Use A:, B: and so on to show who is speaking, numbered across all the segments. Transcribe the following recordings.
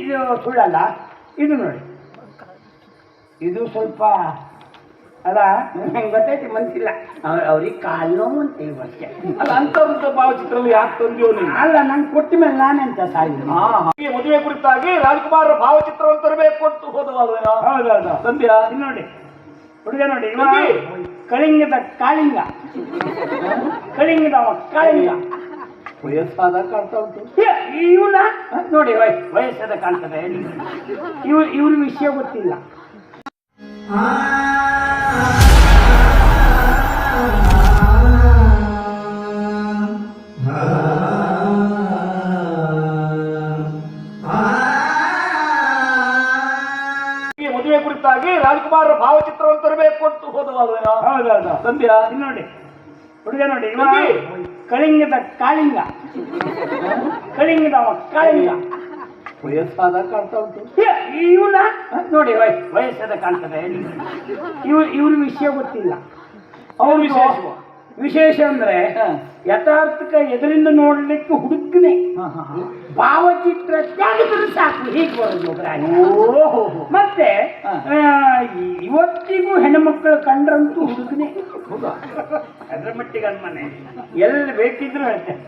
A: ಇದು ಸುಳ್ಳಲ್ಲ. ಇದು ನೋಡಿ, ಇದು ಸ್ವಲ್ಪ ಅಲ್ಲ ನಂಗೆ ಗೊತ್ತೈತಿ ಮನ್ಸಿಲ್ಲ, ಅವ್ರಿಗೆ ಕಾಲು ನೋವು ಅಂತ ಹೇಳಿ ಅಷ್ಟೇ.
B: ಅಲ್ಲ ಅಂತ ಭಾವಚಿತ್ರದಲ್ಲಿ ಯಾಕೆ ತಂದಿಯೋ ನೀನು?
A: ಅಲ್ಲ ನಂಗೆ ಕೊಟ್ಟ ಮೇಲೆ ನಾನೆಂತ ಸಾಯಿಲ್ಲ.
B: ಮದುವೆ ಕುರಿತಾಗಿ ರಾಜ್ಕುಮಾರ್ ಭಾವಚಿತ್ರವನ್ನು ತರಬೇಕು ಅಂತ ಹೋದವಲ್ವೇನೋ?
A: ಹೌದೌದು
B: ತಂದ್ಯಾ?
A: ಇದು ನೋಡಿ ಹುಡುಗ ನೋಡಿ, ಕಳಿಂಗದ ಕಾಳಿಂಗ, ಕಳಿಂಗದ ಕಾಳಿಂಗ.
B: ವಯಸ್ಸಾದ ಕಾಣ್ತಾ ಉಂಟು.
A: ಇವನ ನೋಡಿ ವಯಸ್ಸಾದ ಕಾಣ್ತದೆ. ಇವ್ರ ವಿಷಯ ಗೊತ್ತಿಲ್ಲ.
B: ಮದುವೆ ಕುರಿತಾಗಿ ರಾಜ್ಕುಮಾರ್ ಭಾವಚಿತ್ರವನ್ನು ತರಬೇಕು ಅಂತ ಹೋದವಲ್ವೇನೋ?
A: ಹೌದೌದು
B: ತಂದ್ಯಾ?
A: ಇದು ನೋಡಿ ಹುಡುಗ ನೋಡಿ, ಕಳಿಂಗದ ಕಾಳಿಂಗ, ಕಳಿಂಗದ ಕಾಳಿಂಗ.
B: ವಯಸ್ಸಾದ ಕಾಣ್ತಾ ಉಂಟು.
A: ಇವನ ನೋಡಿ ವಯಸ್ಸಾದ ಕಾಣ್ತದೆ. ಇವ್ರ ವಿಷಯ ಗೊತ್ತಿಲ್ಲ. ಅವ್ರ ವಿಶೇಷ ಅಂದ್ರೆ ಯಥಾರ್ಥಕ ಎದುರಿಂದ ನೋಡ್ಲಿಕ್ಕೆ ಹುಡುಕನೆ ಭಾವಚಿತ್ರ ತ್ಯಾಗಿದ್ರೆ ಸಾಕು, ಹೀಗೆ ಬರೋದು. ಮತ್ತೆ ಇವತ್ತಿಗೂ ಹೆಣ್ಮಕ್ಳು ಕಂಡ್ರಂತೂ ಹುಡುಕನೆ. ಅದ್ರ ಮಟ್ಟಿಗೆ ಅನ್ಮನೆ ಎಲ್ಲಿ ಬೇಕಿದ್ರು ಹೇಳ್ತೇನೆ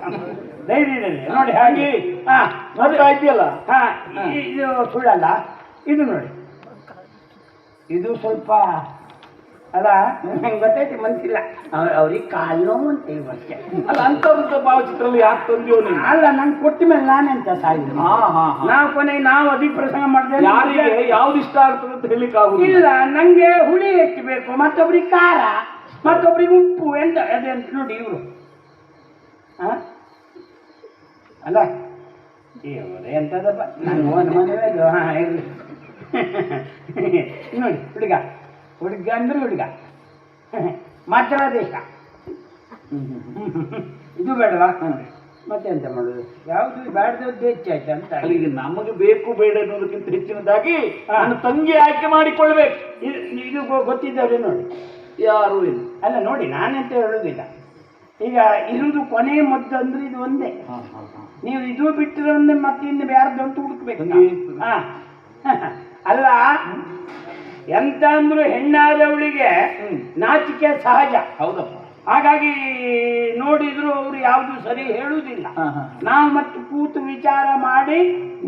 A: ಧೈರ್ಯದಲ್ಲಿ. ನೋಡಿ ಹಾಗೆ
B: ಇದೆಯಲ್ಲ,
A: ಇದು ಸುಳ್ಳಲ್ಲ. ಇದು ನೋಡಿ, ಇದು ಸ್ವಲ್ಪ ಅಲ್ಲ ನಂಗೆ ಗೊತ್ತೈತಿ ಮನ್ಸಿಲ್ಲ, ಅವ್ರಿಗೆ ಕಾಲು ನೋವು ಅಂತ ಹೇಳಿ ಅಷ್ಟೇ.
B: ಅಲ್ಲ ಅಂತ ಭಾವಚಿತ್ರದಲ್ಲಿ ಯಾಕೆ ತಂದಿಯೋ ನೀನು?
A: ಅಲ್ಲ ನಂಗೆ ಕೊಟ್ಟ ಮೇಲೆ ನಾನೆಂತ ಸಾಯಿಲ್ಲ. ನಾವು ಕೊನೆಗೆ ನಾವು ಅಧಿಕ ಪ್ರಸಂಗ ಮಾಡಿದೆ.
B: ಯಾರಿಗೆ ಯಾವ್ದು ಇಷ್ಟ ಆಗ್ತದೆ ಅಂತ ಹೇಳಿಕ್ ಆಗುದಿಲ್ಲ.
A: ಇಲ್ಲ, ನಂಗೆ ಹುಳಿ ಹೆಚ್ಚಬೇಕು, ಮತ್ತೊಬ್ರಿಗೆ ಖಾರ, ಮತ್ತೊಬ್ರಿಗೆ ಉಪ್ಪು. ಎಂತ ಅದಂತ ನೋಡಿ ಇವರು ಅಲ್ಲ ಇವರು ಎಂತದಪ್ಪ ನಂಗೆ ಒಂದು ಮದುವೆ ಇರಲಿ. ನೋಡಿ ಹುಡುಗ ಅಂದ್ರೆ ಹುಡುಗ ಮಾತ್ರ ದೇಶ. ಇದು ಬೇಡವಾ? ಮತ್ತೆಂತ ಮಾಡೋದು? ಯಾವುದು ಬೇಡದದ್ದು ಹೆಚ್ಚಾಯ್ತು ಅಂತ.
B: ಅಲ್ಲಿಗೆ ನಮಗೆ ಬೇಕು ಬೇಡ ಅನ್ನೋದಕ್ಕಿಂತ ಹೆಚ್ಚಿನದಾಗಿ ನನ್ನ ತಂಗಿ ಆಯ್ಕೆ ಮಾಡಿಕೊಳ್ಬೇಕು.
A: ಇದು ಗೊತ್ತಿದ್ದವ್ರೆ ನೋಡಿ.
B: ಯಾರು ಇಲ್ಲ.
A: ಅಲ್ಲ ನೋಡಿ, ನಾನೆಂತ ಹೇಳೋದಿಲ್ಲ. ಈಗ ಇರುವುದು ಕೊನೆ ಮದ್ದು ಅಂದ್ರೆ ಇದು ಒಂದೇ. ನೀವು ಇದು ಬಿಟ್ಟರೆ ಒಂದೇ, ಮತ್ತೆ ಇನ್ನು ಯಾರ್ದು ಅಂತ ಹುಡುಕ್ಬೇಕು. ಅಲ್ಲ ಎಂತ ಅಂದ್ರು ಹೆಣ್ಣಾದವಳಿಗೆ ನಾಚಿಕೆ ಸಹಜ.
B: ಹೌದಪ್ಪ.
A: ಹಾಗಾಗಿ ನೋಡಿದ್ರು ಅವರು ಯಾವುದು ಸರಿ ಹೇಳುವುದಿಲ್ಲ. ನಾವು ಮತ್ತೆ ಕೂತು ವಿಚಾರ ಮಾಡಿ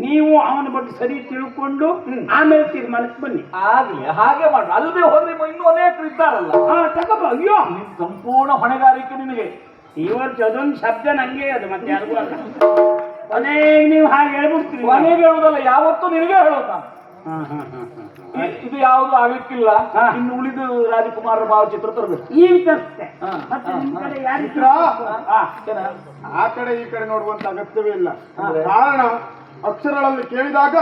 A: ನೀವು ಅವನ ಬಗ್ಗೆ ಸರಿ ತಿಳ್ಕೊಂಡು ಆಮೇಲೆ ತೀರ್ಮಾನಕ್ಕೆ ಬನ್ನಿ.
B: ಆಗ್ಲಿ ಹಾಗೆ ಮಾಡು. ಅಲ್ಲದೆ ಹೋದ್ರೆ ಇನ್ನೂ ಅನೇಕರು ಇದ್ದಾರಲ್ಲ.
A: ತಗೋಬ. ಅಯ್ಯೋ
B: ಸಂಪೂರ್ಣ ಹೊಣೆಗಾರಿಕೆ ನಿನಗೆ.
A: ಇವತ್ತು ಅದೊಂದು ಶಬ್ದ ನಂಗೆ ಅದು, ಮತ್ತೆ ಯಾರಿಗೂ ಅಲ್ಲ. ಕೊನೆಗೆ ನೀವು ಹಾಗೆ ಹೇಳ್ಬಿಡ್ತೀರಿ.
B: ಕೊನೆಗೆ ಹೇಳುವುದಲ್ಲ, ಯಾವತ್ತೂ ನಿನಗೆ ಹೇಳೋದ. ಇದು ಯಾವುದು ಆಗ್ಲಿಕ್ಕಿಲ್ಲ. ಇನ್ನು ಉಳಿದು ರಾಜಕುಮಾರ ಭಾವಚಿತ್ರ ತರಬೇಕು.
A: ಈಗ ತರಿಸ್ತೆ.
C: ಆ ಕಡೆ ಈ ಕಡೆ ನೋಡುವಂತ ಅಗತ್ಯವೇ ಇಲ್ಲ. ಕಾರಣ ಅಕ್ಷರಗಳಲ್ಲಿ ಕೇಳಿದಾಗ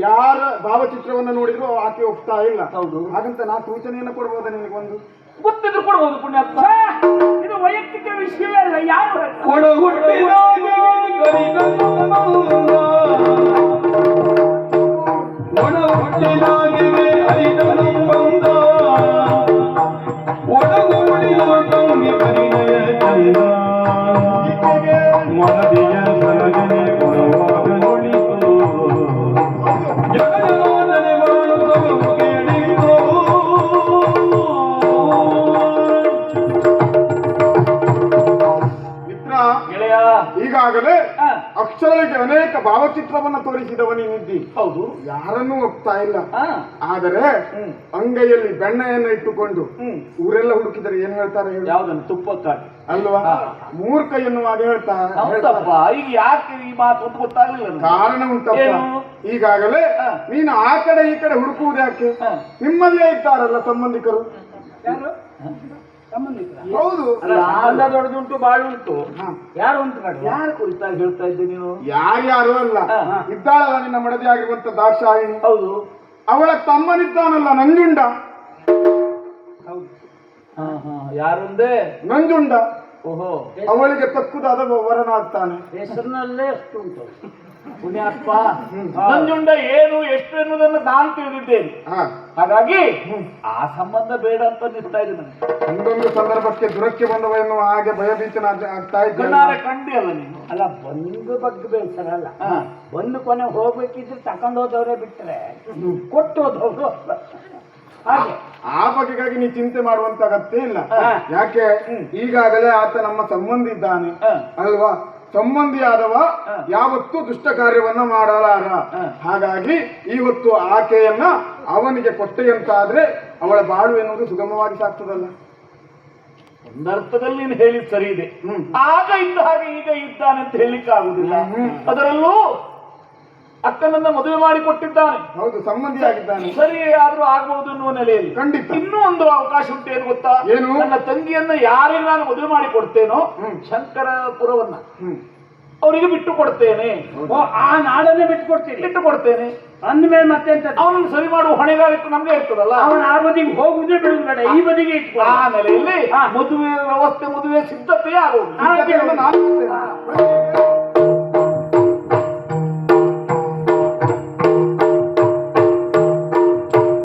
C: ಯಾರ ಭಾವಚಿತ್ರವನ್ನು ನೋಡಿದ್ರು ಆಕೆ ಒಪ್ತಾ ಇಲ್ಲ.
B: ಹೌದು.
C: ಹಾಗಂತ ನಾ ಸೂಚನೆಯನ್ನು ಕೊಡ್ಬೋದ ನಿನಗೊಂದು?
B: ಗೊತ್ತಿದ್ರು ಕೊಡ್ಬೋದು ಪುಣ್ಯಾತ್ಮ.
A: ಇದು ವೈಯಕ್ತಿಕ ವಿಷಯವೇ ಅಲ್ಲ. ಯಾರು
C: ಈಗಾಗಲೇ ಅಕ್ಷರಗಳಿಗೆ ಅನೇಕ ಭಾವಚಿತ್ರವನ್ನ ತೋರಿಸಿದವನಿದ್ದಿ.
B: ಹೌದು.
C: ಯಾರನ್ನೂ ಒಪ್ತಾ ಇಲ್ಲ. ಆದರೆ ಅಂಗೈಯಲ್ಲಿ ಬೆಣ್ಣೆಯನ್ನು ಇಟ್ಟುಕೊಂಡು ಊರೆಲ್ಲ ಹುಡುಕಿದರೆ ಏನ್ ಹೇಳ್ತಾರೆ?
B: ಯಾವ್ದನ್ನು? ತುಪ್ಪಕ್ಕಾಗಿ
C: ಅಲ್ವಾ? ಮೂರ್ಖ ಎನ್ನುವಾಗ ಹೇಳ್ತಾರೆ.
B: ಈಗ ಯಾಕೆ ಈ ಮಾತು ಗೊತ್ತಾಗಲಿಲ್ಲ?
C: ಕಾರಣ ಉಂಟಪ್ಪ. ಈಗಾಗಲೇ ನೀನು ಆ ಕಡೆ ಈ ಕಡೆ ಹುಡುಕುವುದು ಯಾಕೆ? ನಿಮ್ಮಲ್ಲೇ ಇದ್ದಾರಲ್ಲ ಸಂಬಂಧಿಕರು. ಹೌದು.
A: ದೊಡ್ಡದುಂಟು ಬಾಳು ಉಂಟು. ಯಾರು ಉಂಟು?
B: ಯಾರು ಕುರಿತಾಗಿ ಹೇಳ್ತಾ ಇದ್ದೆ ನೀನು?
C: ಯಾರ್ಯಾರು ಅಲ್ಲ, ಇದ್ದಾಳಲ್ಲ ನಿನ್ನ ಮಡದಿ ಆಗಿರುವಂತ ದಾಕ್ಷಾಯಿಣಿ.
B: ಹೌದು.
C: ಅವಳ ತಮ್ಮನಿದ್ದಾನಲ್ಲ ನಂಜುಂಡ.
A: ಹೌದು.
B: ಯಾರುಂದೆ?
C: ನಂಜುಂಡ.
B: ಓಹೋ.
C: ಅವಳಿಗೆ ತಕ್ಕುದಾದ ವರನಾಗ್ತಾನೆ.
A: ಹೆಸರಿನಲ್ಲೇ ಅಷ್ಟು ಉಂಟು.
B: ಪುಣ್ಯಾತ್ಮ ನಂಜುಂಡ ಏನು ಎಷ್ಟು ಎನ್ನುವುದನ್ನು ನಾನು ತಿಳಿದಿದ್ದೇನೆ.
C: ಹಾ
B: ಹಾಗಾಗಿ ಆ ಸಂಬಂಧ ಬೇಡ ಅಂತ ನಿಲ್ತಾ ಇದ್ದೀನಿ.
C: ಒಂದೊಂದು ಸಂದರ್ಭಕ್ಕೆ ದುರಕ್ಕೆ ಬಂದವ ಎನ್ನುವ ಹಾಗೆ ಭಯಭೀತನ ಆಗ್ತಾ ಇದ್ದೇನೆ.
B: ಕಣ್ಣಾರೆ ಕಂಡಿ ಅಲ್ಲ ನೀನು.
A: ಅಲ್ಲ ಬಂದು ಬಗ್ಗೆ ಬೇಸರಲ್ಲ, ಬಂದು ಕೊನೆ ಹೋಗ್ಬೇಕಿದ್ರೆ ತಕೊಂಡು ಹೋದವರೇ ಬಿಟ್ಟರೆ ಕೊಟ್ಟು ಹೋದವರು ಹಾಗೆ.
C: ಆ ಬಗೆಗಾಗಿ ನೀ ಚಿಂತೆ ಮಾಡುವಂತ ಅಗತ್ಯ ಇಲ್ಲ. ಯಾಕೆ ಈಗಾಗಲೇ ಆತ ನಮ್ಮ ಸಂಬಂಧಿ ಇದ್ದಾನೆ ಅಲ್ವಾ? ಸಂಬಂಧಿಯಾದವ ಯಾವತ್ತೂ ದುಷ್ಟ ಕಾರ್ಯವನ್ನ ಮಾಡಲಾರ. ಹಾಗಾಗಿ ಇವತ್ತು ಆಕೆಯನ್ನ ಅವನಿಗೆ ಕೊಟ್ಟೆಯಂತಾದ್ರೆ ಅವಳ ಬಾಳು ಎನ್ನುವುದು ಸುಗಮವಾಗಿ ಸಾಕ್ತದಲ್ಲ.
B: ಒಂದರ್ಥದಲ್ಲಿ ನೀನು ಹೇಳಿದ್ ಸರಿ ಇದೆ. ಆಗ ಇದ್ದ ಹಾಗೆ ಈಗ ಇದ್ದಾನೆ ಅಂತ ಹೇಳಿಕ್ಕೆ ಆಗುದಿಲ್ಲ. ಅದರಲ್ಲೂ ಅಕ್ಕನನ್ನ ಮದುವೆ ಮಾಡಿ ಕೊಟ್ಟಿದ್ದಾನೆ.
C: ಹೌದು, ಸಂಬಂಧಿಯಾಗಿದ್ದಾನೆ.
B: ಸರಿ ಆದ್ರೂ ಆಗ್ಬಹುದು ಅನ್ನುವ ನೆಲೆಯಲ್ಲಿ
C: ಖಂಡಿತ
B: ಇನ್ನೂ ಒಂದು ಅವಕಾಶ ಉಂಟು. ಏನು ಗೊತ್ತಾ?
C: ಏನು?
B: ನನ್ನ ತಂಗಿಯನ್ನ ಯಾರಿಗೆ ನಾನು ಮದುವೆ ಮಾಡಿ ಕೊಡ್ತೇನೋ ಶಂಕರಪುರವನ್ನ ಅವರಿಗೆ ಬಿಟ್ಟು ಕೊಡ್ತೇನೆ.
A: ಆ ನಾಡನ್ನೇ ಬಿಟ್ಟು ಕೊಡ್ತೀನಿ,
B: ಬಿಟ್ಟು ಕೊಡ್ತೇನೆ
A: ಅಂದ್ಮೇಲೆ ಮತ್ತೆ ಎಂತ?
B: ಅವನನ್ನು ಸರಿ ಮಾಡುವ ಹೊಣೆಗಾರಿಕೆ ನಮ್ಗೆ ಇರ್ತದಲ್ಲ.
A: ಅವನ ಆ ಬದಿಗೆ ಹೋಗುದೇ ಬಿಡುದು ಬೇಡ, ಈ ಬದಿಗೆ ಇಟ್ಕೊ.
B: ಆ ನೆಲೆಯಲ್ಲಿ ಮದುವೆ ವ್ಯವಸ್ಥೆ, ಮದುವೆ ಸಿದ್ಧತೆಯೇ ಆಗುವುದು.
C: ನಾನು